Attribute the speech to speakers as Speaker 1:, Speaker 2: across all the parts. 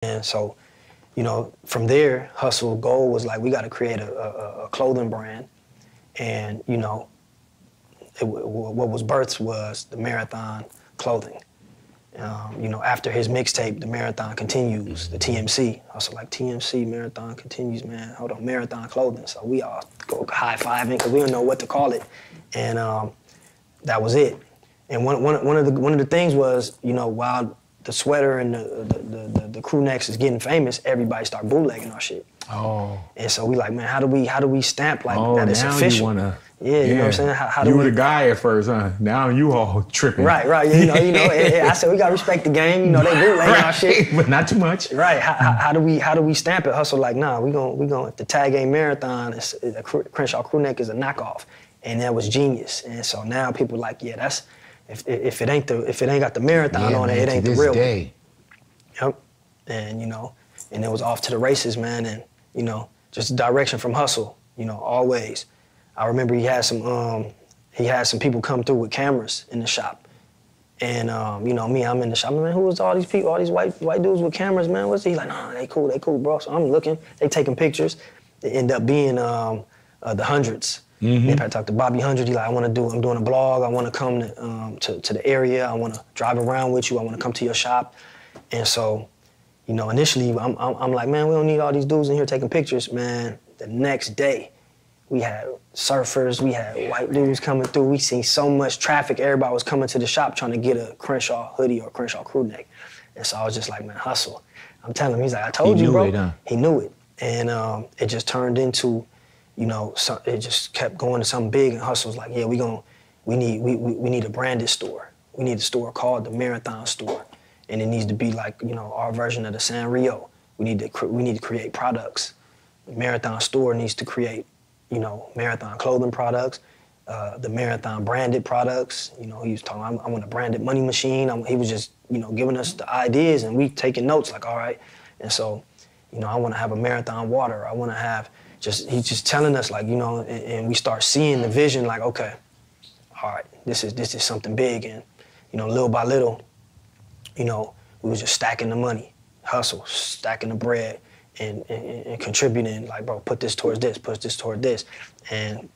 Speaker 1: And so, you know, from there, Hustle goal was like, we got to create a clothing brand. And, you know, what was birthed was the Marathon clothing. You know, after his mixtape, the Marathon Continues, the TMC. I was like, TMC, Marathon Continues, man. Hold on, Marathon Clothing. So we all go high-fiving because we don't know what to call it. And that was it. And one of the things was, you know, while the sweater and the crew necks is getting famous, everybody start bootlegging our shit.
Speaker 2: Oh.
Speaker 1: And so we like, man, how do we stamp like that it's
Speaker 2: now
Speaker 1: official?
Speaker 2: You wanna,
Speaker 1: yeah, you know what I'm saying? How do
Speaker 2: you
Speaker 1: we,
Speaker 2: were the guy at first, huh? Now you all tripping.
Speaker 1: Right. You know. I said we gotta respect the game. You know, they bootlegging our shit,
Speaker 2: but not too much.
Speaker 1: Right. How do we stamp it? Hustle like, nah, we gon' if the tag ain't Marathon, the Crenshaw crew neck is a knockoff, and that was genius. And so now people like, yeah, that's if it ain't got the Marathon on it, it ain't the real one. Yep. And you know, and it was off to the races, man. And you know, just direction from Hustle. You know, always. I remember he had some people come through with cameras in the shop. And you know, me, I'm in the shop. Man, who was all these people, all these white dudes with cameras, man? What's he like? Nah, they cool, bro. So I'm looking, they taking pictures. They end up being the Hundreds. Mm-hmm. I talked to Bobby Hundred. He like, I'm doing a blog. I want to come to the area. I want to drive around with you. I want to come to your shop. And so, you know, initially I'm like, man, we don't need all these dudes in here taking pictures, man. The next day, we had surfers, we had white dudes coming through. We seen so much traffic. Everybody was coming to the shop trying to get a Crenshaw hoodie or Crenshaw crew neck. And so I was just like, man, Hustle. I'm telling him, he's like, I told you, bro.
Speaker 2: He knew it, huh?
Speaker 1: He knew it. And it just turned into, you know, it just kept going to something big. And Hustle's like, yeah, we need a branded store. We need a store called the Marathon Store. And it needs to be like, you know, our version of the Sanrio. We need to create products. The Marathon Store needs to create, you know, Marathon clothing products, the Marathon branded products. You know, he was talking, I want a branded money machine. He was just, you know, giving us the ideas and we taking notes like, all right. And so, you know, I want to have a Marathon water. I want to have he's just telling us like, you know, and we start seeing the vision like, okay, all right, this is something big. And, you know, little by little, you know, we was just stacking the money, Hustle, stacking the bread. And contributing, like, bro, put this towards this, put this toward this. And,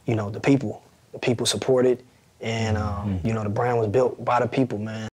Speaker 1: you know, the people supported, and, you know, the brand was built by the people, man.